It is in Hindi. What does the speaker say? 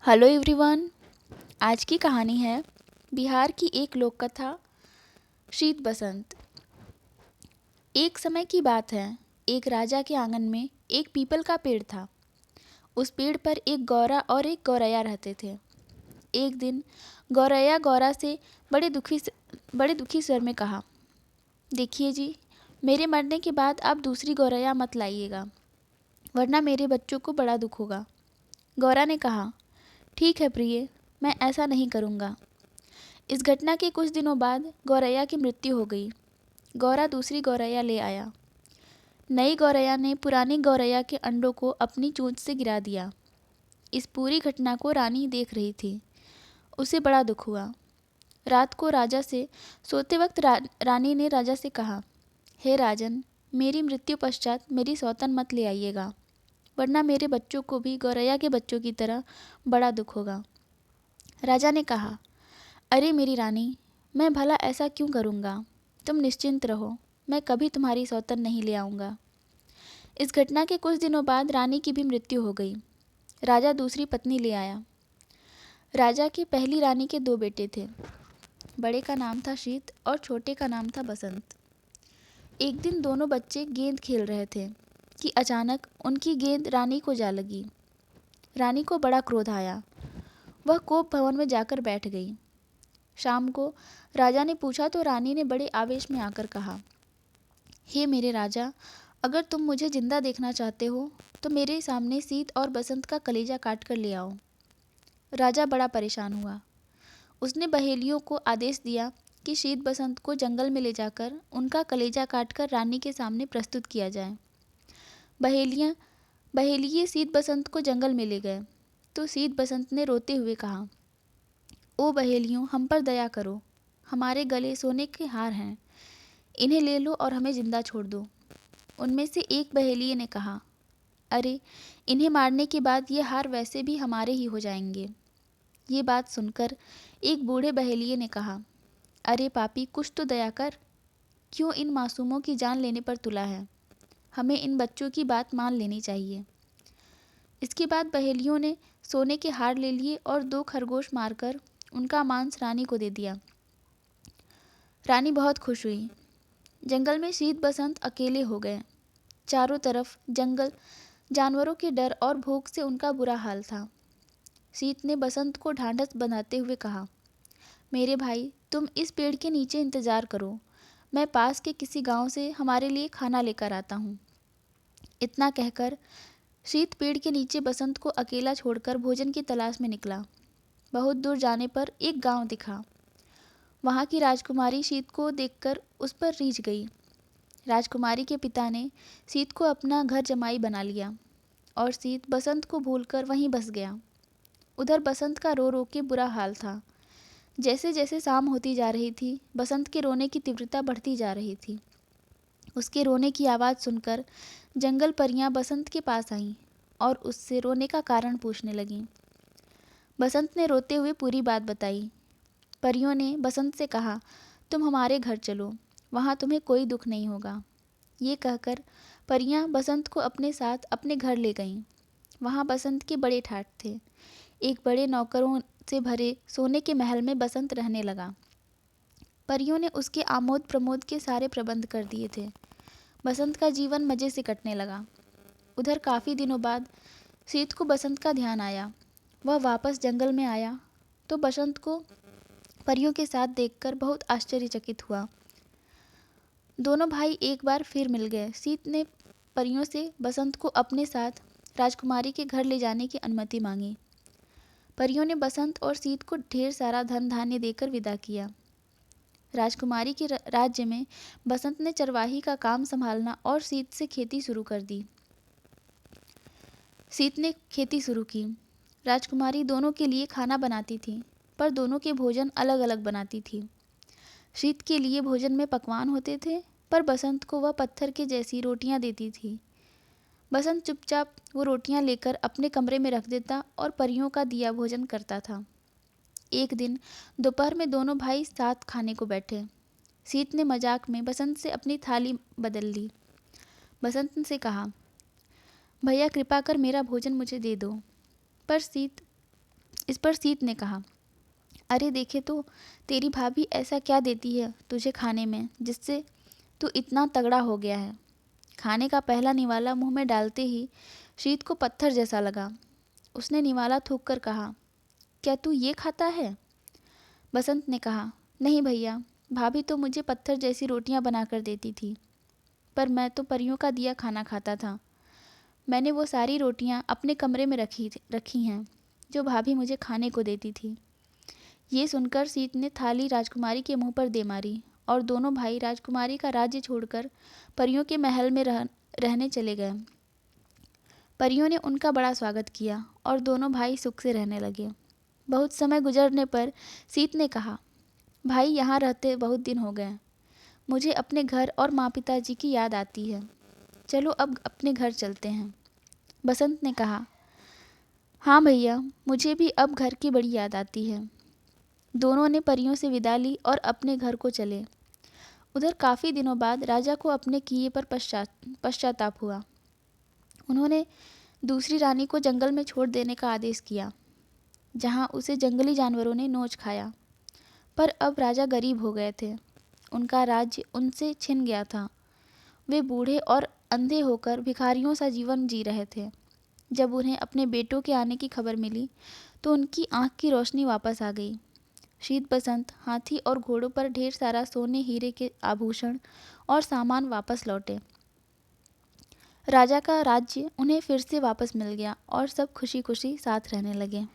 Hello everyone. आज की कहानी है बिहार की एक लोक कथा शीत बसंत। एक समय की बात है, एक राजा के आंगन में एक पीपल का पेड़ था। उस पेड़ पर एक गौरा और एक गौरैया रहते थे। एक दिन गौरैया गौरा से बड़े दुखी स्वर में कहा, देखिए जी, मेरे मरने के बाद आप दूसरी गौरैया मत लाइएगा, वरना मेरे बच्चों को बड़ा दुख होगा। गौरा ने कहा, ठीक है प्रिय, मैं ऐसा नहीं करूँगा। इस घटना के कुछ दिनों बाद गौरैया की मृत्यु हो गई। गौरा दूसरी गौरैया ले आया। नई गौरैया ने पुरानी गौरैया के अंडों को अपनी चोंच से गिरा दिया। इस पूरी घटना को रानी देख रही थी। उसे बड़ा दुख हुआ। रात को राजा से सोते वक्त रानी ने राजा से कहा, हे राजन, मेरी मृत्यु पश्चात मेरी सौतन मत ले आइएगा, वरना मेरे बच्चों को भी गौरैया के बच्चों की तरह बड़ा दुख होगा। राजा ने कहा, अरे मेरी रानी, मैं भला ऐसा क्यों करूँगा? तुम निश्चिंत रहो, मैं कभी तुम्हारी सौतन नहीं ले आऊँगा। इस घटना के कुछ दिनों बाद रानी की भी मृत्यु हो गई। राजा दूसरी पत्नी ले आया। राजा की पहली रानी के दो बेटे थे। बड़े का नाम था शीत और छोटे का नाम था बसंत। एक दिन दोनों बच्चे गेंद खेल रहे थे कि अचानक उनकी गेंद रानी को जा लगी। रानी को बड़ा क्रोध आया। वह कोप भवन में जाकर बैठ गई। शाम को राजा ने पूछा तो रानी ने बड़े आवेश में आकर कहा, हे मेरे राजा, अगर तुम मुझे जिंदा देखना चाहते हो तो मेरे सामने शीत और बसंत का कलेजा काट कर ले आओ। राजा बड़ा परेशान हुआ। उसने बहेलियों को आदेश दिया कि शीत बसंत को जंगल में ले जाकर उनका कलेजा काटकर रानी के सामने प्रस्तुत किया जाए। बहेलिये शीत बसंत को जंगल में ले गए तो शीत बसंत ने रोते हुए कहा, ओ बहेलियों, हम पर दया करो, हमारे गले सोने के हार हैं, इन्हें ले लो और हमें जिंदा छोड़ दो। उनमें से एक बहेलिये ने कहा, अरे, इन्हें मारने के बाद ये हार वैसे भी हमारे ही हो जाएंगे। ये बात सुनकर एक बूढ़े बहेलिये ने कहा, अरे पापी, कुछ तो दया कर, क्यों इन मासूमों की जान लेने पर तुला है? हमें इन बच्चों की बात मान लेनी चाहिए। इसके बाद बहेलियों ने सोने के हार ले लिए और दो खरगोश मारकर उनका मांस रानी को दे दिया। रानी बहुत खुश हुई। जंगल में शीत बसंत अकेले हो गए। चारों तरफ जंगल, जानवरों के डर और भूख से उनका बुरा हाल था। शीत ने बसंत को ढांढस बंधाते हुए कहा, मेरे भाई, तुम इस पेड़ के नीचे इंतजार करो, मैं पास के किसी गांव से हमारे लिए खाना लेकर आता हूँ। इतना कहकर शीत पेड़ के नीचे बसंत को अकेला छोड़कर भोजन की तलाश में निकला। बहुत दूर जाने पर एक गांव दिखा। वहाँ की राजकुमारी शीत को देखकर उस पर रीझ गई। राजकुमारी के पिता ने शीत को अपना घर जमाई बना लिया और शीत बसंत को भूलकर वहीं बस गया। उधर बसंत का रो रो के बुरा हाल था। जैसे जैसे शाम होती जा रही थी, बसंत के रोने की तीव्रता बढ़ती जा रही थी। उसके रोने की आवाज़ सुनकर जंगल परियां बसंत के पास आईं और उससे रोने का कारण पूछने लगीं। बसंत ने रोते हुए पूरी बात बताई। परियों ने बसंत से कहा, तुम हमारे घर चलो, वहाँ तुम्हें कोई दुख नहीं होगा। ये कहकर परियां बसंत को अपने साथ अपने घर ले गईं। वहाँ बसंत के बड़े ठाट थे। एक बड़े नौकरों से भरे सोने के महल में बसंत रहने लगा। परियों ने उसके आमोद प्रमोद के सारे प्रबंध कर दिए थे। बसंत का जीवन मज़े से कटने लगा। उधर काफ़ी दिनों बाद शीत को बसंत का ध्यान आया। वह वापस जंगल में आया तो बसंत को परियों के साथ देखकर बहुत आश्चर्यचकित हुआ। दोनों भाई एक बार फिर मिल गए। शीत ने परियों से बसंत को अपने साथ राजकुमारी के घर ले जाने की अनुमति मांगी। परियों ने बसंत और शीत को ढेर सारा धन धान्य देकर विदा किया। राजकुमारी के राज्य में बसंत ने चरवाही का काम संभालना और शीत से खेती शुरू कर दी। शीत ने खेती शुरू की। राजकुमारी दोनों के लिए खाना बनाती थी, पर दोनों के भोजन अलग अलग बनाती थी। शीत के लिए भोजन में पकवान होते थे, पर बसंत को वह पत्थर के जैसी रोटियां देती थी। बसंत चुपचाप वो रोटियां लेकर अपने कमरे में रख देता और परियों का दिया भोजन करता था। एक दिन दोपहर में दोनों भाई साथ खाने को बैठे। शीत ने मजाक में बसंत से अपनी थाली बदल ली। बसंत से कहा, भैया कृपा कर मेरा भोजन मुझे दे दो। पर शीत इस पर शीत ने कहा, अरे देखे तो, तेरी भाभी ऐसा क्या देती है तुझे खाने में जिससे तू इतना तगड़ा हो गया है। खाने का पहला निवाला मुंह में डालते ही शीत को पत्थर जैसा लगा। उसने निवाला थूक कर कहा, क्या तू ये खाता है? बसंत ने कहा, नहीं भैया, भाभी तो मुझे पत्थर जैसी रोटियां बनाकर देती थी, पर मैं तो परियों का दिया खाना खाता था। मैंने वो सारी रोटियां अपने कमरे में रखी हैं जो भाभी मुझे खाने को देती थी। ये सुनकर शीत ने थाली राजकुमारी के मुंह पर दे मारी और दोनों भाई राजकुमारी का राज्य छोड़कर परियों के महल में रहने चले गए। परियों ने उनका बड़ा स्वागत किया और दोनों भाई सुख से रहने लगे। बहुत समय गुजरने पर शीत ने कहा, भाई यहाँ रहते बहुत दिन हो गए, मुझे अपने घर और माँ पिताजी की याद आती है। चलो अब अपने घर चलते हैं। बसंत ने कहा, हाँ भैया, मुझे भी अब घर की बड़ी याद आती है। दोनों ने परियों से विदा ली और अपने घर को चले। उधर काफ़ी दिनों बाद राजा को अपने किए पर पश्चाताप हुआ। उन्होंने दूसरी रानी को जंगल में छोड़ देने का आदेश किया, जहाँ उसे जंगली जानवरों ने नोच खाया। पर अब राजा गरीब हो गए थे, उनका राज्य उनसे छिन गया था। वे बूढ़े और अंधे होकर भिखारियों सा जीवन जी रहे थे। जब उन्हें अपने बेटों के आने की खबर मिली तो उनकी आंख की रोशनी वापस आ गई। शीत बसंत हाथी और घोड़ों पर ढेर सारा सोने हीरे के आभूषण और सामान वापस लौटे। राजा का राज्य उन्हें फिर से वापस मिल गया और सब खुशी खुशी साथ रहने लगे।